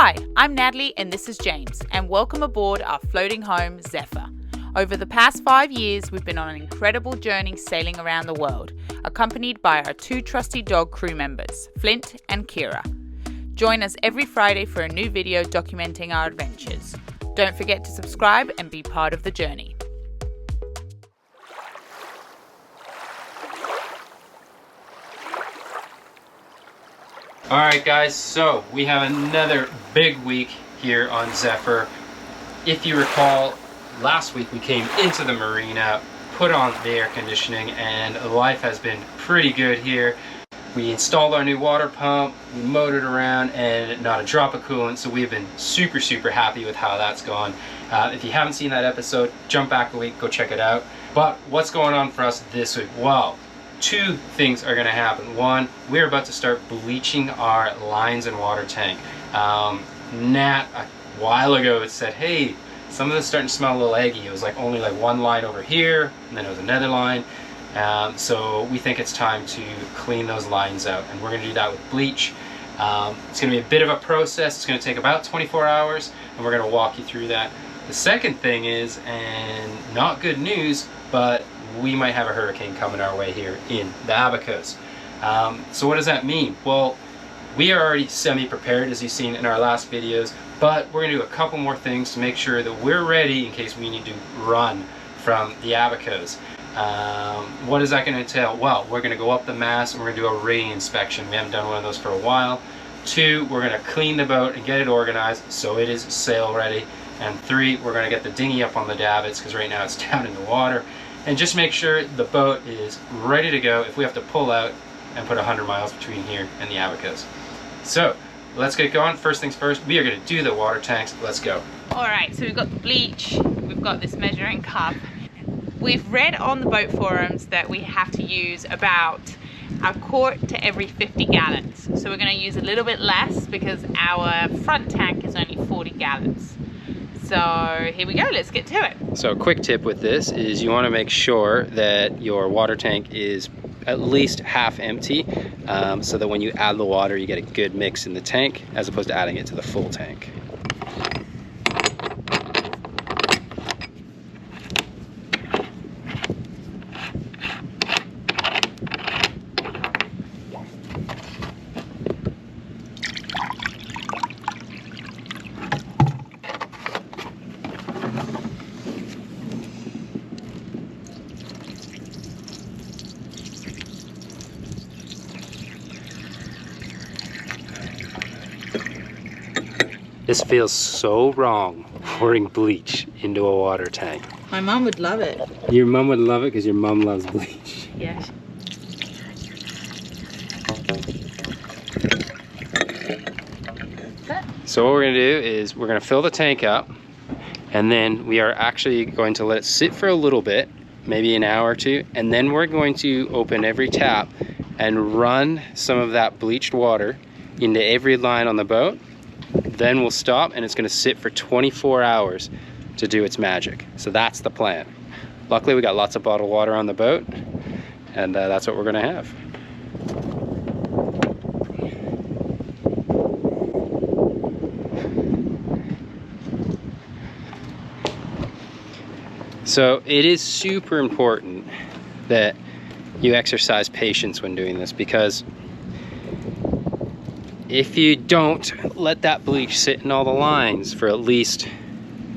Hi, I'm Natalie and this is James, and welcome aboard our floating home, Zephyr. Over the past 5 years, we've been on an incredible journey sailing around the world, accompanied by our two trusty dog crew members, Flint and Kira. Join us every Friday for a new video documenting our adventures. Don't forget to subscribe and be part of the journey. Alright guys, so we have another big week here on Zephyr. If you recall, last week we came into the marina, put on the air conditioning, and life has been pretty good here. We installed our new water pump, we motored around, and not a drop of coolant, so we've been super happy with how that's gone. If you haven't seen that episode, jump back a week, go check it out. But what's going on for us this week? Well, two things are going to happen. One, we're about to start bleaching our lines and water tank. Nat, a while ago, it said, hey, some of this is starting to smell a little eggy. It was like only like one line over here, and then it was another line. So we think it's time to clean those lines out, and we're going to do that with bleach. It's going to be a bit of a process. It's going to take about 24 hours, and we're going to walk you through that. The second thing is, and not good news, but we might have a hurricane coming our way here in the Abacos. So what does that mean? Well, we are already semi-prepared, as you've seen in our last videos, but we're going to do a couple more things to make sure that we're ready in case we need to run from the Abacos. What is that going to entail? Well, we're going to go up the mast and we're going to do a rating inspection. We haven't done one of those for a while. 2, we're going to clean the boat and get it organized so it is sail ready. And 3, we're going to get the dinghy up on the davits because right now it's down in the water. And just make sure the boat is ready to go if we have to pull out and put 100 miles between here and the Abacos. So let's get going. First things first, we are going to do the water tanks. Let's go. Alright, so we've got the bleach, we've got this measuring cup. We've read on the boat forums that we have to use about a quart to every 50 gallons. So we're going to use a little bit less because our front tank is only 40 gallons. So here we go, let's get to it. So a quick tip with this is you want to make sure that your water tank is at least half empty, so that when you add the water you get a good mix in the tank as opposed to adding it to the full tank. This feels so wrong, pouring bleach into a water tank. My mum would love it. Your mum would love it because your mum loves bleach. Yes. So what we're going to do is we're going to fill the tank up, and then we are actually going to let it sit for a little bit, maybe an hour or two, and then we're going to open every tap and run some of that bleached water into every line on the boat. Then we'll stop and it's going to sit for 24 hours to do its magic. So that's the plan. Luckily we got lots of bottled water on the boat, and that's what we're going to have. So it is super important that you exercise patience when doing this, because if you don't let that bleach sit in all the lines for at least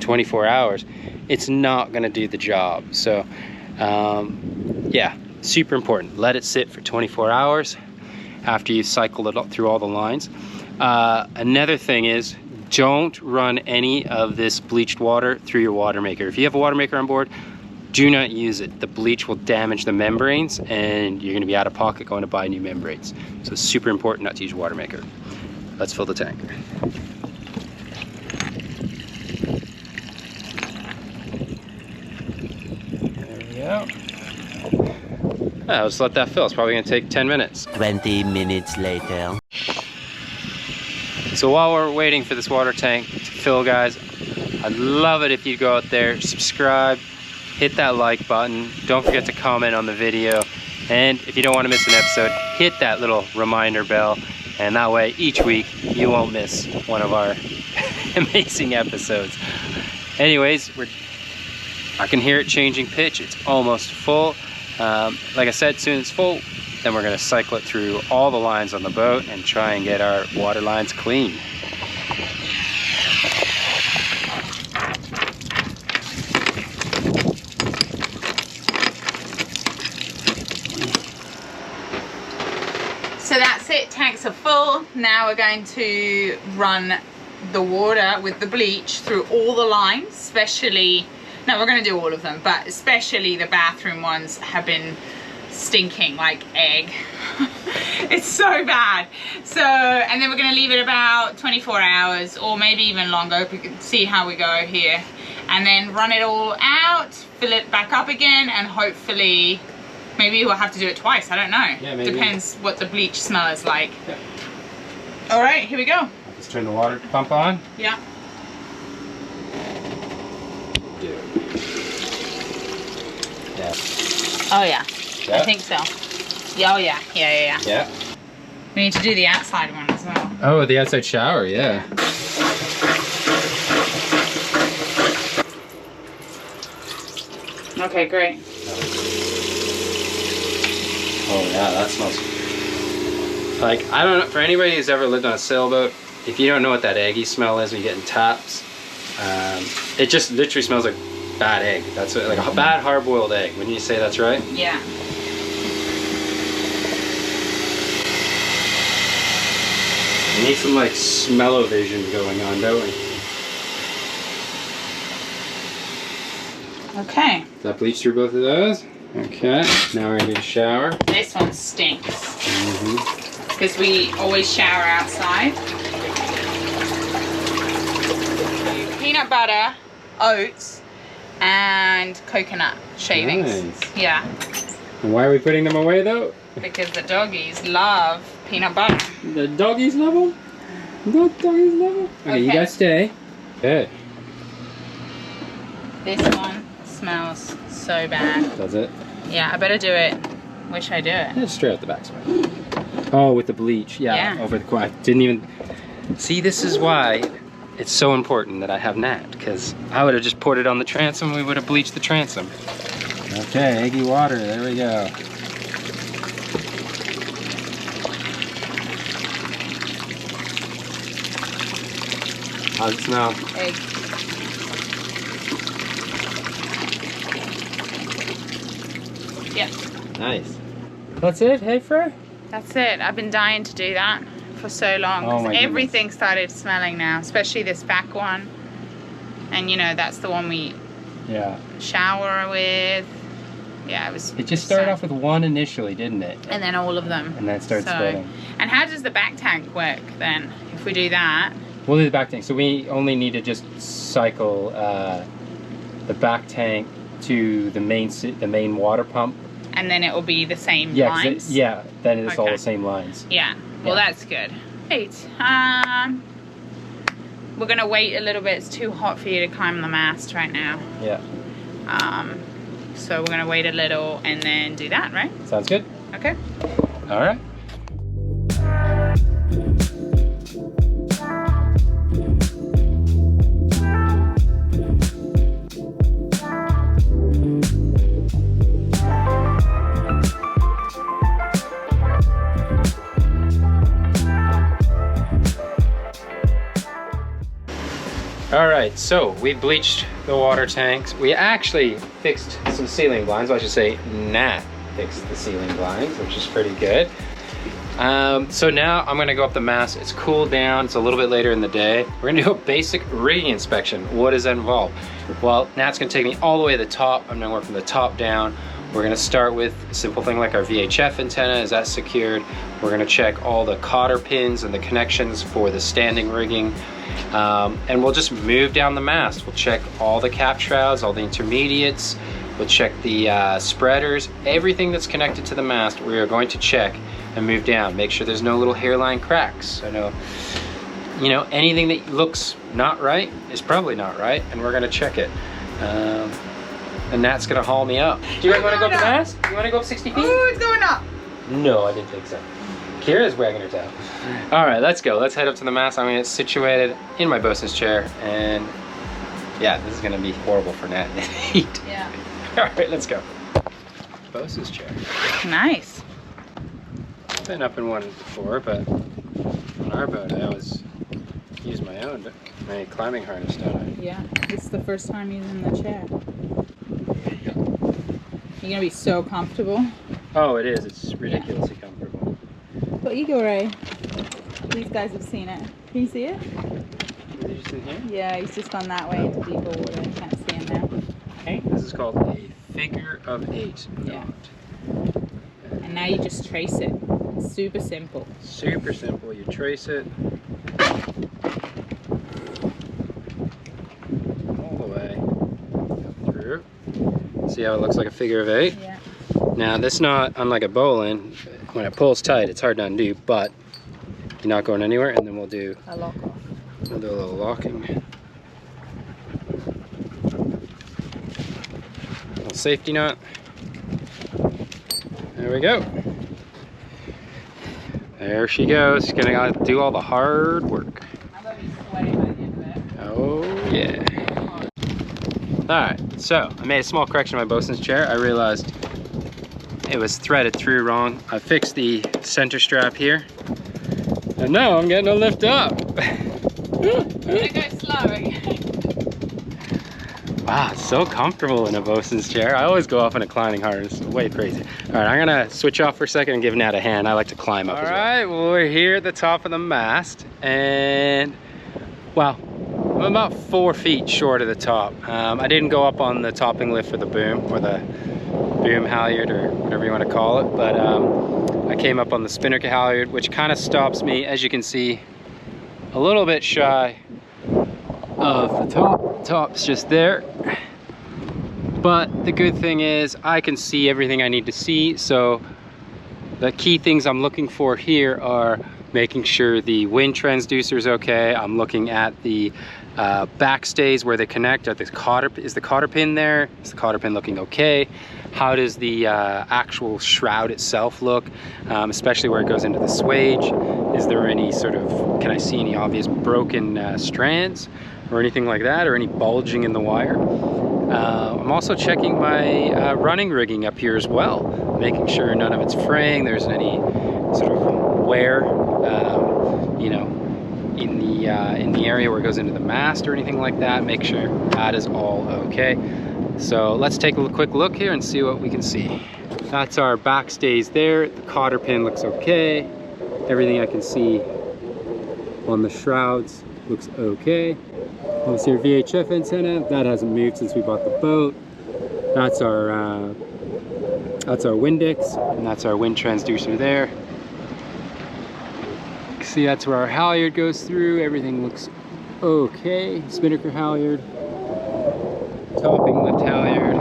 24 hours, it's not going to do the job. So yeah, super important. Let it sit for 24 hours after you've cycled it up through all the lines. Another thing is, don't run any of this bleached water through your water maker. If you have a water maker on board, do not use it. The bleach will damage the membranes and you're going to be out of pocket going to buy new membranes. So it's super important not to use your water maker. Let's fill the tank. There we go. Let's let that fill. It's probably going to take 10 minutes. 20 minutes later. So while we're waiting for this water tank to fill, guys, I'd love it if you'd go out there, subscribe, hit that like button. Don't forget to comment on the video. And if you don't want to miss an episode, hit that little reminder bell. and that way each week you won't miss one of our amazing episodes. Anyways, I can hear it changing pitch. It's almost full. Like I said, soon as it's full, then we're gonna cycle it through all the lines on the boat and try and get our water lines clean. So that's it, tanks are full. Now we're going to run the water with the bleach through all the lines, especially, no, we're gonna do all of them, but especially the bathroom ones have been stinking like egg. It's so bad. So, and then we're gonna leave it about 24 hours or maybe even longer. We can see how we go here. And then run it all out, fill it back up again, and hopefully, maybe we'll have to do it twice, I don't know. Yeah, maybe. Depends what the bleach smell is like. Yeah. All right, here we go. Let's turn the water pump on. Yeah. Yeah. Oh yeah, Yeah? I think so. Yeah, oh yeah, yeah. Yeah. We need to do the outside one as well. Oh, the outside shower, yeah. Okay, great. Oh yeah, that smells. Like, I don't know, for anybody who's ever lived on a sailboat, if you don't know what that eggy smell is when you get in taps, it just literally smells like bad egg. That's what, like a bad hard-boiled egg. Wouldn't you say that's right? Yeah. We need some like smell-o-vision going on, don't we? Okay. Does that bleach through both of those? Okay, now we're gonna do a shower. This one stinks. Because we always shower outside. Peanut butter, oats, and coconut shavings. Nice. Yeah. And why are we putting them away though? Because the doggies love peanut butter. The doggies love them? The doggies love them? Okay, you guys stay. Okay. This one smells so bad. Does it? Yeah, I better do it. Wish I do it. Yeah, straight out the back. Oh, with the bleach. Yeah, Yeah. over the quad. Didn't even... See, this is why it's so important that I have Nat, because I would have just poured it on the transom, we would have bleached the transom. Okay, eggy water, there we go. How's it smell? Egg. Yep. Nice. That's it, hey Fred? That's it. I've been dying to do that for so long. Oh 'Cause my goodness. everything started smelling now, especially this back one. And you know, that's the one we Yeah. shower with. Yeah, it was. It just started so- off with one initially, didn't it? And then all of them. And then it started So- spreading. And how does the back tank work then? If we do that, We'll do the back tank. So we only need to just cycle the back tank to the main water pump. and then it will be the same Yeah, 'cause lines. then it's all Okay. the same lines. Yeah. Well, Yeah. that's good. Right. We're gonna wait a little bit. It's too hot for you to climb the mast right now. Yeah, So we're gonna wait a little and then do that, right? sounds good. Okay. All right. All right, so we bleached the water tanks. We actually fixed some ceiling blinds. Well, I should say Nat fixed the ceiling blinds, which is pretty good. So now I'm gonna go up the mast. It's cooled down, it's a little bit later in the day. We're gonna do a basic rigging inspection. What does that involve? Well, Nat's gonna take me all the way to the top. I'm gonna work from the top down. We're gonna start with a simple thing like our VHF antenna. Is that secured? We're gonna check all the cotter pins and the connections for the standing rigging. And we'll just move down the mast. We'll check all the cap shrouds, all the intermediates. We'll check the spreaders, everything that's connected to the mast. We are going to check and move down. Make sure there's no little hairline cracks. I know, you know, anything that looks not right is probably not right, and we're gonna check it. And Nat's gonna haul me up. Do you guys want to go up the mast? You want to go up 60 feet? Oh, it's going up. No, I didn't think so. Kira's wagging her tail. All right, let's go. Let's head up to the mast. I'm gonna get situated in my bosun's chair, and yeah, this is gonna be horrible for Nat and heat. Yeah. All right, let's go. Bosun's chair. Nice. I've been up in one before, but on our boat, I always use my climbing harness, don't I? Yeah, this is the first time using the chair. You're gonna be so comfortable. Oh, it is. It's ridiculously comfortable. But Eagle Ray, these guys have seen it. Can you see it? Is he just in here? Yeah, he's just gone that way into deeper water. You can't see him now. Okay. This is called a figure of 8 knot. Yeah. And now you just trace it. It's super simple. Super simple. You trace it all the way up through. See how it looks like a figure of 8? Yeah. Now this knot, unlike a bowline, when it pulls tight, it's hard to undo, but you're not going anywhere. And then we'll do A lock off. we'll do a little locking. A little safety knot. There we go. There she goes. She's gonna do all the hard work. I'm gonna be sweating by the end of it. Oh yeah. Alright, so I made a small correction in my bosun's chair. I realized it was threaded through wrong. I fixed the center strap here. And now I'm getting a lift up. I'm gonna go slow again. Wow, it's so comfortable in a bosun's chair. I always go off in a climbing harness. Way crazy. All right, I'm gonna switch off for a second and give Nat a hand. I like to climb up as well. All right, well, we're here at the top of the mast, and well, I'm about 4 feet short of the top. I didn't go up on the topping lift for the boom, or the boom halyard, or whatever you want to call it, but I came up on the spinnaker halyard, which kind of stops me, as you can see, a little bit shy of the top. The top's just there. But the good thing is I can see everything I need to see. So the key things I'm looking for here are making sure the wind transducer is okay. I'm looking at the backstays where they connect. Is the cotter pin there? Is the cotter pin looking okay? How does the actual shroud itself look, especially where it goes into the swage? Is there any sort of, can I see any obvious broken strands or anything like that, or any bulging in the wire? I'm also checking my running rigging up here as well, making sure none of it's fraying, there isn't any sort of wear, you know, in the area where it goes into the mast or anything like that. Make sure that is all okay. So let's take a quick look here and see what we can see. That's our backstays there. The cotter pin looks okay. Everything I can see on the shrouds looks okay. Obviously our VHF antenna, that hasn't moved since we bought the boat. That's our Windex, and that's our wind transducer there. You can see that's where our halyard goes through. Everything looks okay. Spinnaker halyard, topping lift halyard.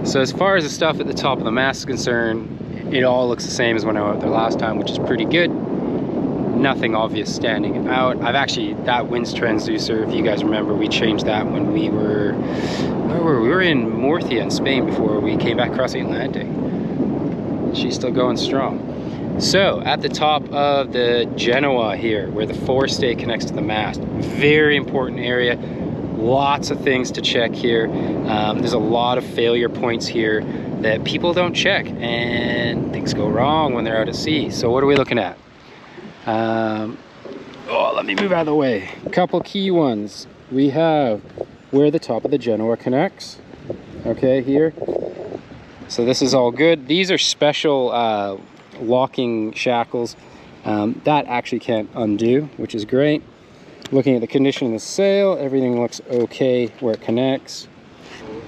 So as far as the stuff at the top of the mast is concerned, it all looks the same as when I went up there last time, which is pretty good. Nothing obvious standing out. That wind transducer, if you guys remember, we changed that when we were, where were we? We were in Murcia in Spain before we came back across the Atlantic. She's still going strong. So at the top of the Genoa here, where the forestay connects to the mast, very important area. Lots of things to check here. There's a lot of failure points here that people don't check, and things go wrong when they're out at sea. So what are we looking at? Oh, let me move out of the way. A couple key ones. We have where the top of the Genoa connects. Okay, here. So this is all good. These are special locking shackles that actually can't undo, which is great. Looking at the condition of the sail, everything looks okay where it connects.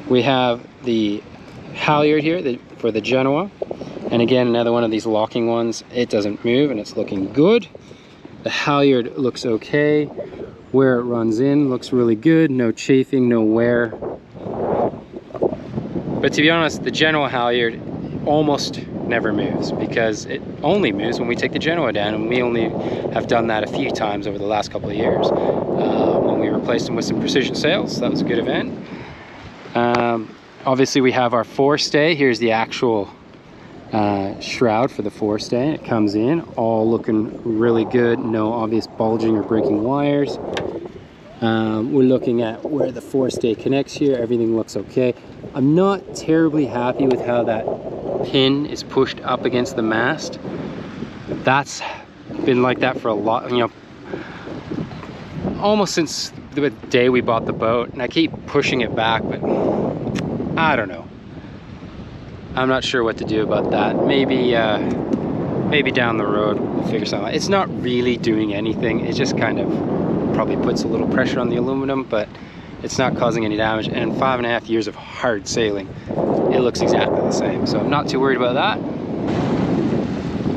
We have the halyard here for the Genoa, and again another one of these locking ones. It doesn't move and it's looking good. The halyard looks okay. Where it runs in looks really good. No chafing, no wear. But to be honest, the Genoa halyard almost never moves, because it only moves when we take the Genoa down, and we only have done that a few times over the last couple of years. When we replaced them with some precision sails, that was a good event. Obviously we have our forestay. Here's the actual shroud for the forestay. It comes in all looking really good, no obvious bulging or breaking wires. We're looking at where the forestay connects here. Everything looks okay. I'm not terribly happy with how that pin is pushed up against the mast. That's been like that for a lot, you know, almost since the day we bought the boat, and I keep pushing it back, but I don't know. I'm not sure what to do about that. Maybe maybe down the road we'll figure something out. It's not really doing anything. It just kind of probably puts a little pressure on the aluminum, but it's not causing any damage. And 5.5 years of hard sailing, it looks exactly the same. So I'm not too worried about that.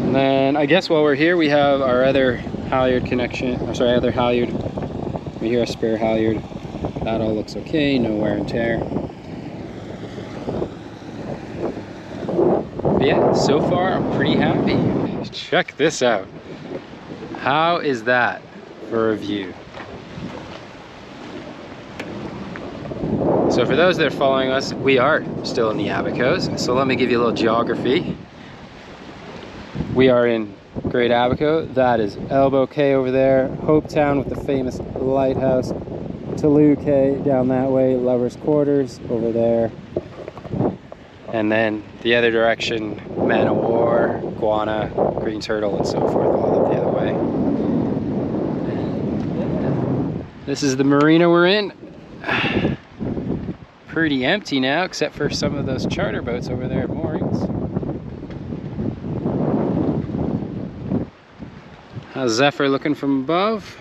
And then I guess while we're here, we have our other halyard connection, or sorry, other halyard. We hear a spare halyard. That all looks okay, no wear and tear. But yeah, so far I'm pretty happy. Check this out. How is that for a view? So for those that are following us, we are still in the Abacos. So let me give you a little geography. We are in Great Abaco. That is Elbow Cay over there, Hopetown with the famous lighthouse, Toulouse Cay down that way, Lovers Quarters over there, and then the other direction, Man o' War, Guana, Green Turtle, and so forth, all up the other way. This is the marina we're in. Pretty empty now, except for some of those charter boats over there at moorings. How's Zephyr looking from above?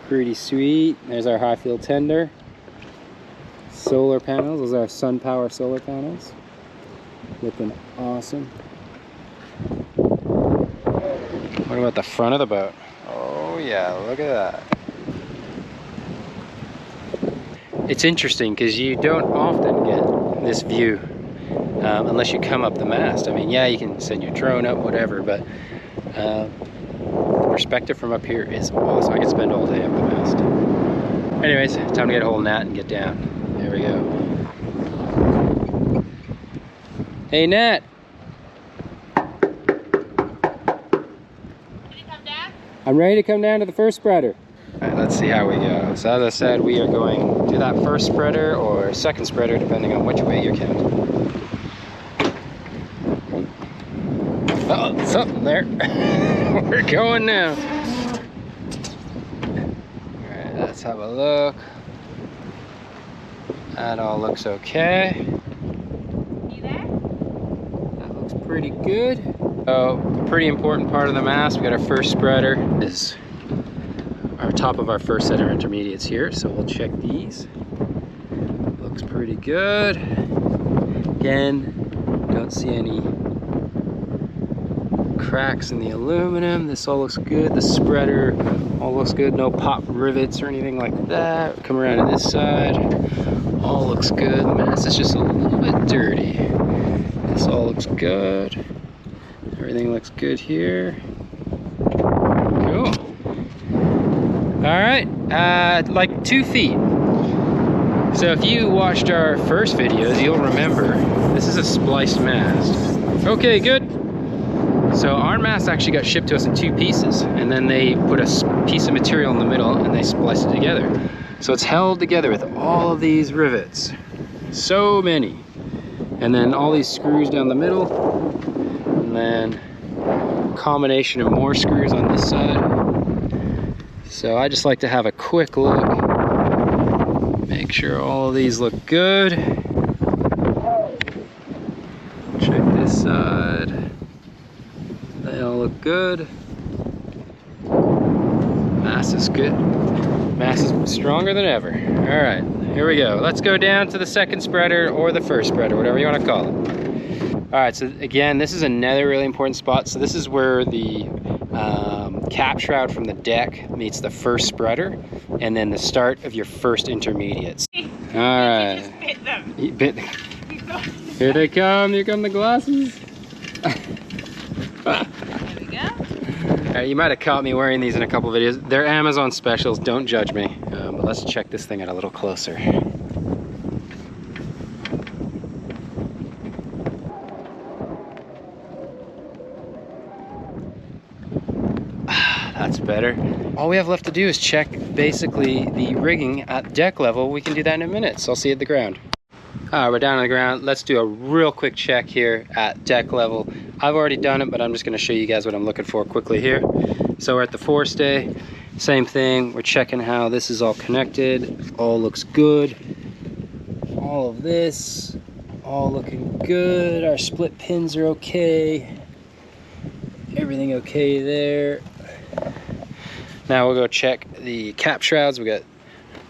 Pretty sweet. There's our high field tender. Solar panels, those are our sun power solar panels. Looking awesome. What about the front of the boat? Oh yeah, look at that. It's interesting because you don't often get this view unless you come up the mast. I mean, yeah, you can send your drone up, whatever, but the perspective from up here is awesome. I could spend all day up the mast. Anyways, time to get a hold of Nat and get down. There we go. Hey, Nat. Can you come down? I'm ready to come down to the first spreader. All right, let's see how we go. So as I said, we are going to that first spreader or second spreader, depending on which way you're counting. Oh, something there. We're going now. All right, let's have a look. That all looks okay. You there? That looks pretty good. So, a pretty important part of the mast, we got our first spreader. This is our top of our first set of intermediates here, so we'll check these. Looks pretty good. Again, don't see any cracks in the aluminum. This all looks good. The spreader all looks good. No pop rivets or anything like that. Come around to this side. All looks good. The mast is just a little bit dirty. This all looks good. Everything looks good here. Cool. All right, like 2 feet. So if you watched our first videos, you'll remember this is a spliced mast. Okay, good. So our mast actually got shipped to us in 2 pieces, and then they put a piece of material in the middle and they spliced it together. So it's held together with all of these rivets, so many, and then all these screws down the middle, and then a combination of more screws on this side. So I just like to have a quick look, make sure all of these look good. Check this side. They all look good. Mast is good. Mast is stronger than ever. All right, here we go. Let's go down to the second spreader or the first spreader, whatever you want to call it. All right, so again, this is another really important spot. So this is where the cap shroud from the deck meets the first spreader, and then the start of your first intermediates. All right. You just bit them. You bit. Here they come. Here come the glasses. There we go. You might have caught me wearing these in a couple videos. They're Amazon specials, don't judge me. But let's check this thing out a little closer. That's better. All we have left to do is check basically the rigging at deck level. We can do that in a minute, so I'll see you at the ground. We're down on the ground. Let's do a real quick check here at deck level. I've already done it, but I'm just going to show you guys what I'm looking for quickly here. So we're at the forestay. Same thing. We're checking how this is all connected. All looks good. All of this, all looking good. Our split pins are okay. Everything okay there. Now we'll go check the cap shrouds. We got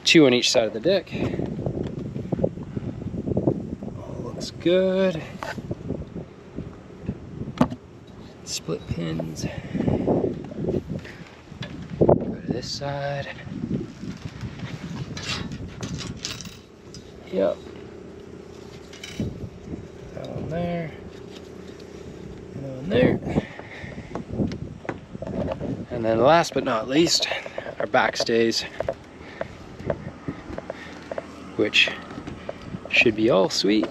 2 on each side of the deck. Looks good. Split pins. Go to this side. Yep. That one there. That one there. And then last but not least, our backstays, which should be all sweet.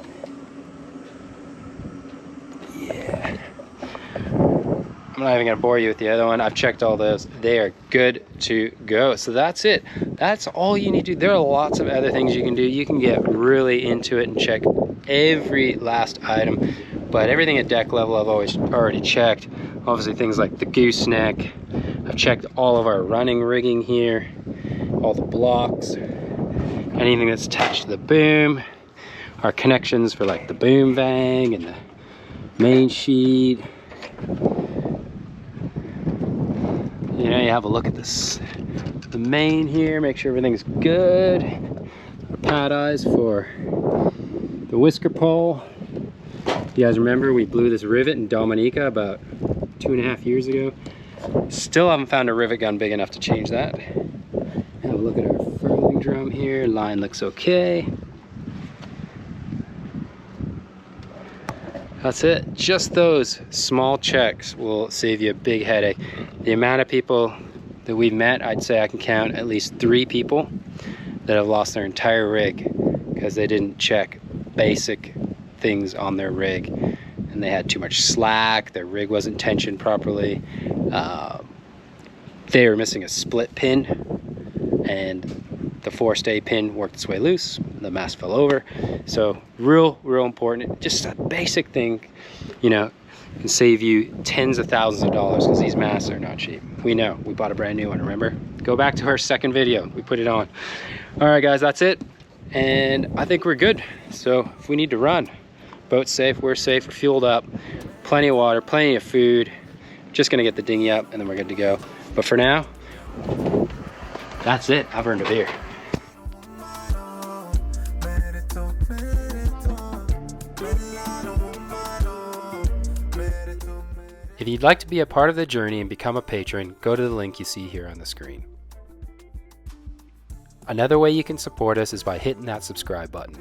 I'm not even going to bore you with the other one. I've checked all those. They are good to go. So that's it. That's all you need to do. There are lots of other things you can do. You can get really into it and check every last item. But everything at deck level I've already checked. Obviously things like the gooseneck. I've checked all of our running rigging here. All the blocks. Anything that's attached to the boom. Our connections for like the boom vang and the main sheet. You know, you have a look at this, the main here, make sure everything's good. Our pad eyes for the whisker pole. You guys remember we blew this rivet in Dominica about 2.5 years ago. Still haven't found a rivet gun big enough to change that. Have a look at our furling drum here. Line looks okay. That's it. Just those small checks will save you a big headache. The amount of people that we've met, I'd say I can count at least 3 people that have lost their entire rig because they didn't check basic things on their rig and they had too much slack, their rig wasn't tensioned properly, they were missing a split pin and the forestay pin worked its way loose, the mast fell over. So real important, just a basic thing, you know, can save you tens of thousands of dollars because these masts are not cheap. We know, we bought a brand new one, remember? Go back to our second video, we put it on. All right guys, that's it. And I think we're good. So if we need to run, boat's safe, we're fueled up, plenty of water, plenty of food. Just gonna get the dinghy up and then we're good to go. But for now, that's it, I've earned a beer. If you'd like to be a part of the journey and become a patron, go to the link you see here on the screen. Another way you can support us is by hitting that subscribe button.